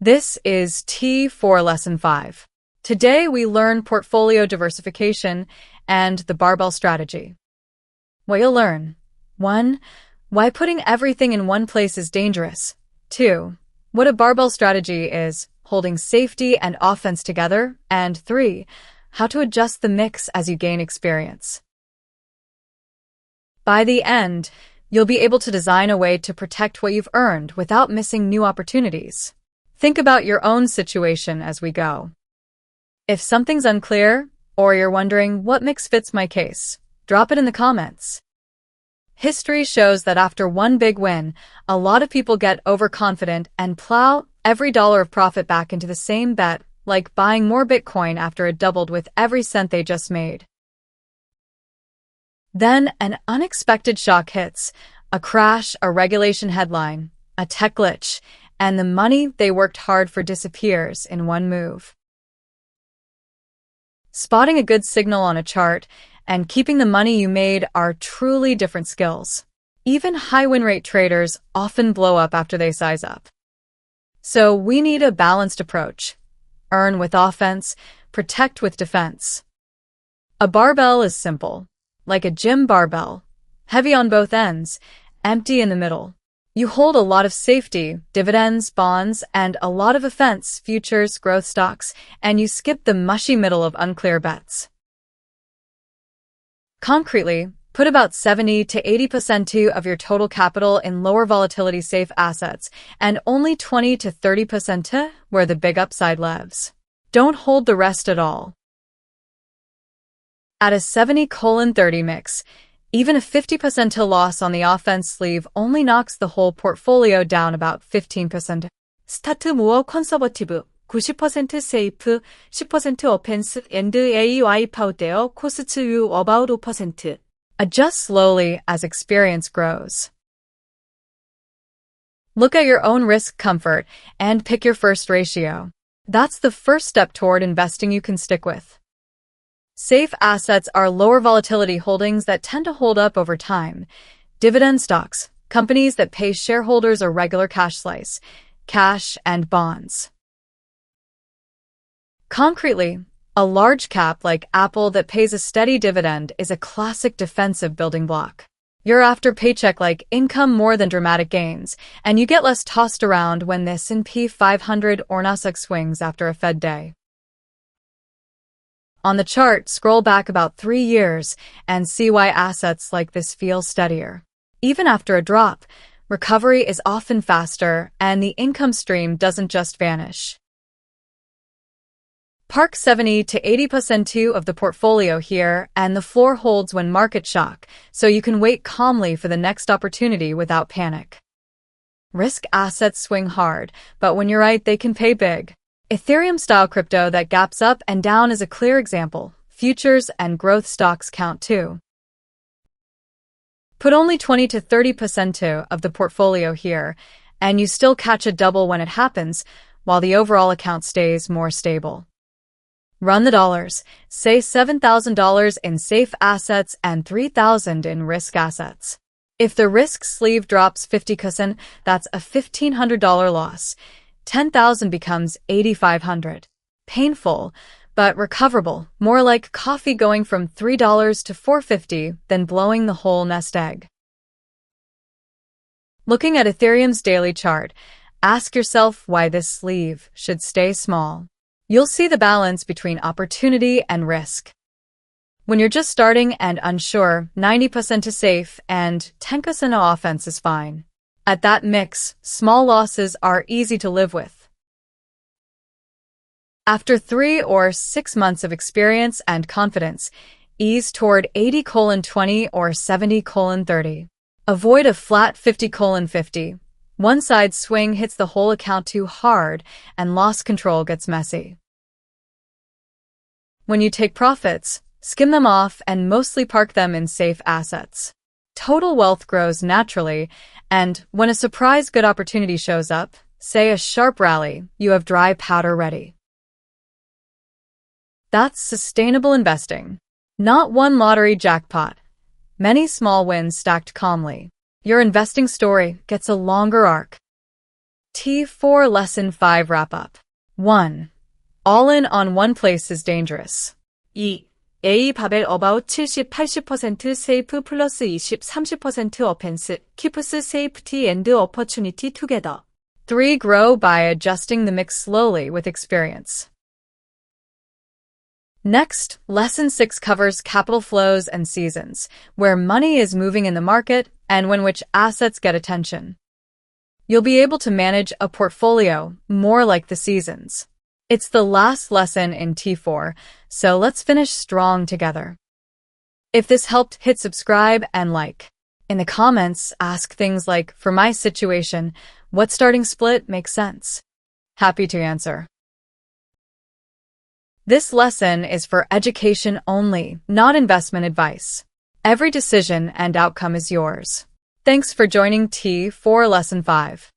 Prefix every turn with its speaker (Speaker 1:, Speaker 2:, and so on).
Speaker 1: This is T4 Lesson 5. Today we learn portfolio diversification and the barbell strategy. What you'll learn: 1. Why putting everything in one place is dangerous. 2. What a barbell strategy is, holding safety and offense together. And 3. How to adjust the mix as you gain experience. By the end, you'll be able to design a way to protect what you've earned without missing new opportunities. Think about your own situation as we go. If something's unclear, or you're wondering what mix fits my case, drop it in the comments. History shows that after one big win, a lot of people get overconfident and plow every dollar of profit back into the same bet, like buying more Bitcoin after it doubled with every cent they just made. Then an unexpected shock hits: a crash, a regulation headline, a tech glitch, and the money they worked hard for disappears in one move. Spotting a good signal on a chart and keeping the money you made are truly different skills. Even high win rate traders often blow up after they size up. So we need a balanced approach. Earn with offense, protect with defense. A barbell is simple, like a gym barbell, heavy on both ends, empty in the middle. You hold a lot of safety, dividends, bonds, and a lot of offense, futures, growth stocks, and you skip the mushy middle of unclear bets. Concretely, put about 70 to 80% of your total capital in lower volatility safe assets and only 20 to 30% where the big upside lives. Don't hold the rest at all. At a 70:30 mix, even a 50% loss on the offense sleeve only knocks the whole portfolio down about 15%.
Speaker 2: 스타트 모어 컨서버티브 90% 세이프 10% 어펜스 앤드 A 와이파우되어 코스트 유 어바웃 5%.
Speaker 1: Adjust slowly as experience grows. Look at your own risk comfort and pick your first ratio. That's the first step toward investing you can stick with. Safe assets are lower volatility holdings that tend to hold up over time. Dividend stocks, companies that pay shareholders a regular cash slice, cash and bonds. Concretely, a large cap like Apple that pays a steady dividend is a classic defensive building block. You're after paycheck-like income more than dramatic gains, and you get less tossed around when the S&P 500 or Nasdaq swings after a Fed day. On the chart, scroll back about 3 years and see why assets like this feel steadier. Even after a drop, recovery is often faster and the income stream doesn't just vanish. Park 70 to 80% of the portfolio here, and the floor holds when market shock, so you can wait calmly for the next opportunity without panic. Risk assets swing hard, but when you're right, they can pay big. Ethereum-style crypto that gaps up and down is a clear example. Futures and growth stocks count too. Put only 20 to 30% of the portfolio here, and you still catch a double when it happens, while the overall account stays more stable. Run the dollars. Say $7,000 in safe assets and $3,000 in risk assets. If the risk sleeve drops 50%, that's a $1,500 loss. 10,000 becomes 8,500. Painful, but recoverable, more like coffee going from $3 to $4.50 than blowing the whole nest egg. Looking at Ethereum's daily chart, ask yourself why this sleeve should stay small. You'll see the balance between opportunity and risk. When you're just starting and unsure, 90% is safe and 10% offense is fine. At that mix, small losses are easy to live with. After 3 or 6 months of experience and confidence, ease toward 80:20 or 70:30. Avoid a flat 50:50. One side swing hits the whole account too hard, and loss control gets messy. When you take profits, skim them off and mostly park them in safe assets. Total wealth grows naturally, and when a surprise good opportunity shows up, say a sharp rally, you have dry powder ready. That's sustainable investing. Not one lottery jackpot. Many small wins stacked calmly. Your investing story gets a longer arc. T4 Lesson 5 Wrap-Up. 1. All in on one place is dangerous.
Speaker 2: 2. A 바벨 about 70-80% safe 플러스 20-30% offense keeps safety and opportunity together.
Speaker 1: 3. Grow by adjusting the mix slowly with experience. Next, Lesson 6 covers capital flows and seasons, where money is moving in the market and when which assets get attention. You'll be able to manage a portfolio more like the seasons. It's the last lesson in T4, so let's finish strong together. If this helped, hit subscribe and like. In the comments, ask things like, for my situation, what starting split makes sense? Happy to answer. This lesson is for education only, not investment advice. Every decision and outcome is yours. Thanks for joining T4 Lesson 5.